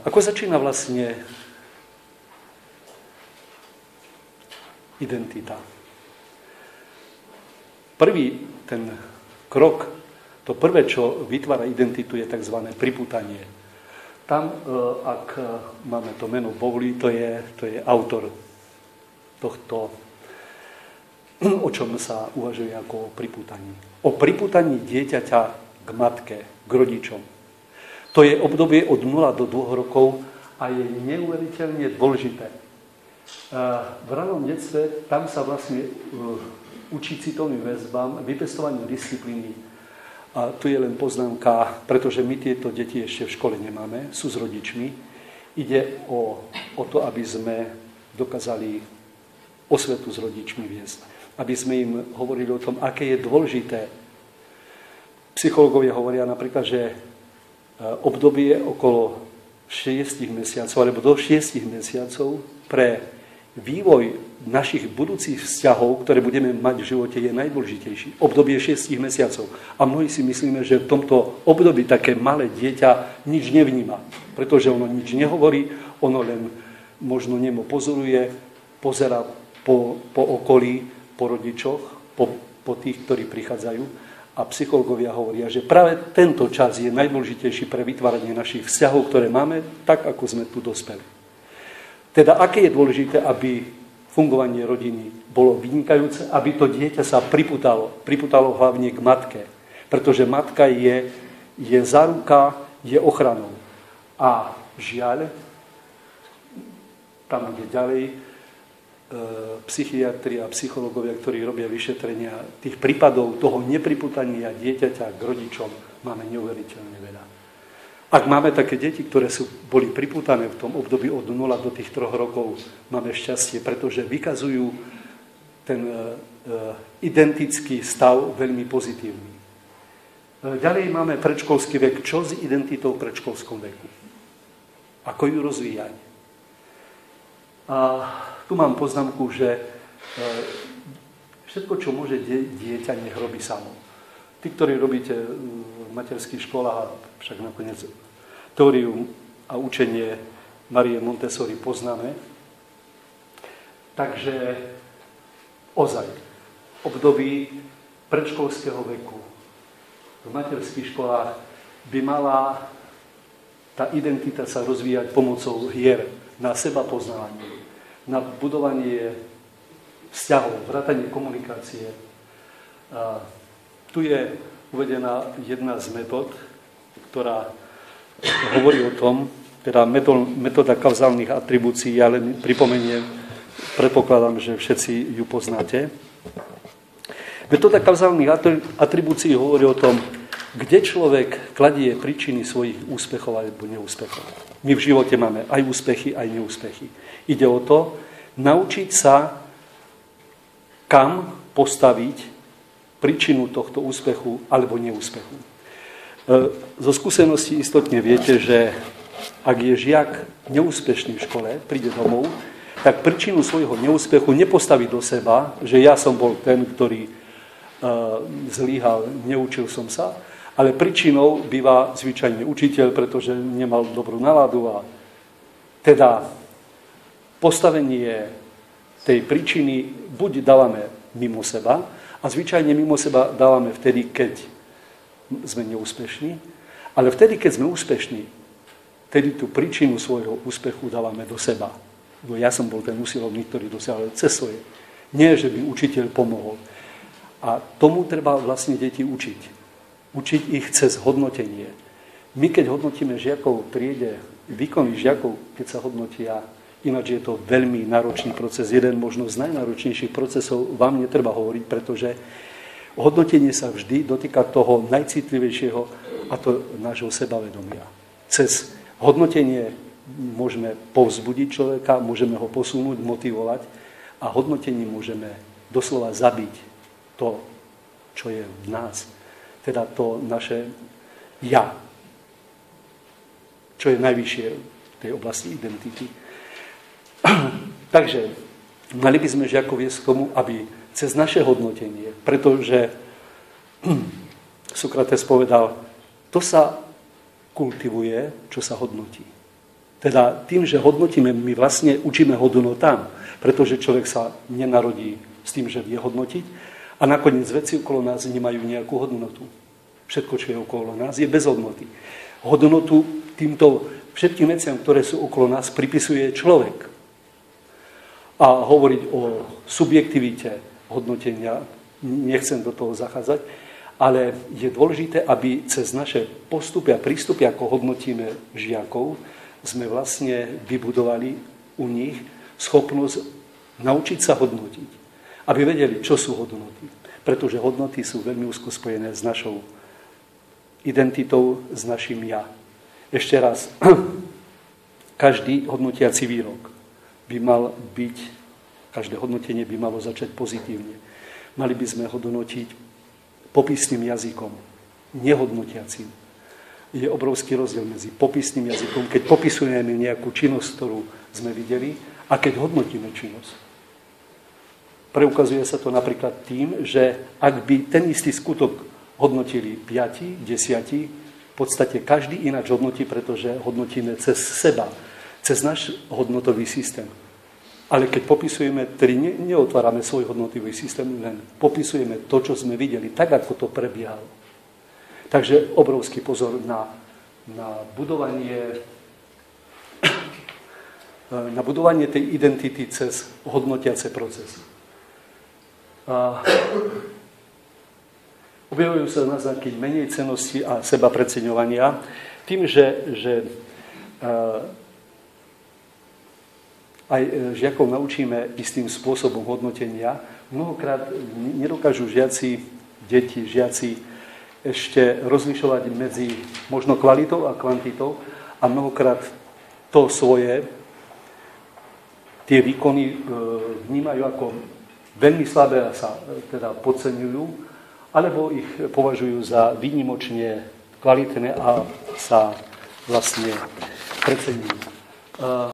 Ako začína vlastne identita? Prvý ten krok, to prvé, čo vytvára identitu, je tzv. Pripútanie. Tam, ak máme to meno Bowley, to je autor tohto, o čom sa uvažuje ako o pripútaní. O pripútaní dieťaťa k matke, k rodičom. To je obdobie od 0 do 2 rokov a je neuveriteľne dôležité. V ranom detstve tam sa vlastne učí citovým väzbám, vypestovaniu disciplíny. A tu je len poznámka, pretože my tieto deti ešte v škole nemáme, sú s rodičmi. Ide o to, aby sme dokázali osvetu s rodičmi viesť. Aby sme im hovorili o tom, aké je dôležité. Psychológovia hovoria napríklad, že obdobie okolo 6 mesiacov alebo do 6 mesiacov pre vývoj našich budúcich vzťahov, ktoré budeme mať v živote, je najdôležitejší. Obdobie 6 mesiacov. A mnohí si myslíme, že v tomto období také malé dieťa nič nevníma, pretože ono nič nehovorí, ono len možno nemo pozoruje, pozerá po okolí, po rodičoch, po tých, ktorí prichádzajú. A psychológovia hovoria, že práve tento čas je najdôležitejší pre vytváranie našich vzťahov, ktoré máme, tak ako sme tu dospeli. Teda, aké je dôležité, aby fungovanie rodiny bolo vynikajúce, aby to dieťa sa pripútalo hlavne k matke, pretože matka je záruka, je ochranou. A žiaľ, tam ide ďalej, psychiatri a psychológovia, ktorí robia vyšetrenia tých prípadov toho nepripútania dieťaťa k rodičom, máme neuveriteľne veľa. Ak máme také deti, ktoré boli pripútané v tom období od 0 do tých 3 rokov, máme šťastie, pretože vykazujú ten identický stav veľmi pozitívny. Ďalej máme predškolský vek. Čo s identitou v predškolskom veku? Ako ju rozvíjať? A tu mám poznámku, že všetko, čo môže dieťa, nech robí samo. Tí, ktorí robíte v materských školách, však nakoniec teóriu a učenie Marie Montessori poznáme. Takže ozaj, období predškolského veku v materských školách by mala tá identita sa rozvíjať pomocou hier na seba poznávanie, na budovanie vzťahov, vrátanie komunikácie. Tu je uvedená jedna z metód, ktorá hovorí o tom, teda metóda kauzálnych atribúcií, ja len pripomeniem, predpokladám, že všetci ju poznáte. Metóda kauzálnych atribúcií hovorí o tom, kde človek kladie príčiny svojich úspechov alebo neúspechov. My v živote máme aj úspechy, aj neúspechy. Ide o to, naučiť sa, kam postaviť príčinu tohto úspechu alebo neúspechu. Zo skúsenosti istotne viete, že ak je žiak neúspešný v škole, príde domov, tak príčinu svojho neúspechu nepostaví do seba, že ja som bol ten, ktorý zlyhal, neučil som sa, ale príčinou býva zvyčajne učiteľ, pretože nemal dobrú náladu a teda postavenie tej príčiny buď dávame mimo seba a zvyčajne mimo seba dávame vtedy, keď sme neúspešní, ale vtedy, keď sme úspešní, vtedy tú príčinu svojho úspechu dávame do seba. Bo ja som bol ten usilovný, ktorý dosiahol cez svoje. Nie, že by učiteľ pomohol. A tomu treba vlastne deti učiť. Učiť ich cez hodnotenie. My, keď hodnotíme žiakov v triede, výkony žiakov, keď sa hodnotia, ináč je to veľmi náročný proces. Jeden možno z najnáročnejších procesov vám netreba hovoriť, pretože hodnotenie sa vždy dotýka toho najcitlivejšieho, a to nášho sebavedomia. Cez hodnotenie môžeme povzbudiť človeka, môžeme ho posunúť, motivovať a hodnotením môžeme doslova zabiť to, čo je v nás. Teda to naše ja, čo je najvyššie v tej oblasti identity. Takže mali by sme žiakov viesť k tomu, aby cez naše hodnotenie, pretože Sokrates povedal, to sa kultivuje, čo sa hodnotí. Teda tým, že hodnotíme, my vlastne učíme hodnotám, pretože človek sa nenarodí s tým, že vie hodnotiť a nakoniec veci okolo nás nemajú nejakú hodnotu. Všetko, čo je okolo nás, je bez hodnoty. Hodnotu týmto všetkým veciam, ktoré sú okolo nás, pripisuje človek. A hovoriť o subjektivite hodnotenia, nechcem do toho zachádzať, ale je dôležité, aby cez naše postupy a prístupy, ako hodnotíme žiakov, sme vlastne vybudovali u nich schopnosť naučiť sa hodnotiť. Aby vedeli, čo sú hodnoty. Pretože hodnoty sú veľmi úzko spojené s našou identitou, s našim ja. Ešte raz, každý hodnotiaci výrok by mal byť, každé hodnotenie by malo začať pozitívne. Mali by sme hodnotiť popisným jazykom, nehodnotiacím. Je obrovský rozdiel medzi popisným jazykom, keď popisujeme nejakú činnosť, ktorú sme videli, a keď hodnotíme činnosť. Preukazuje sa to napríklad tým, že ak by ten istý skutok hodnotili 5, 10, v podstate každý ináč hodnotí, pretože hodnotíme cez seba, cez náš hodnotový systém. Ale keď popisujeme, tedy neotvárame svoj hodnotový systém, len popisujeme to, čo sme videli, tak, ako to prebiehalo. Takže obrovský pozor na budovanie tej identity cez hodnotiace procesy. Objavujú sa náznaky menej cennosti a seba preceňovania tým, že aj žiakov naučíme istým spôsobom hodnotenia. Mnohokrát nedokážu žiaci ešte rozlišovať medzi možno kvalitou a kvantitou a mnohokrát to svoje, tie výkony vnímajú ako veľmi slabé a sa teda podceňujú, alebo ich považujú za výnimočne kvalitné a sa vlastne preceňujú.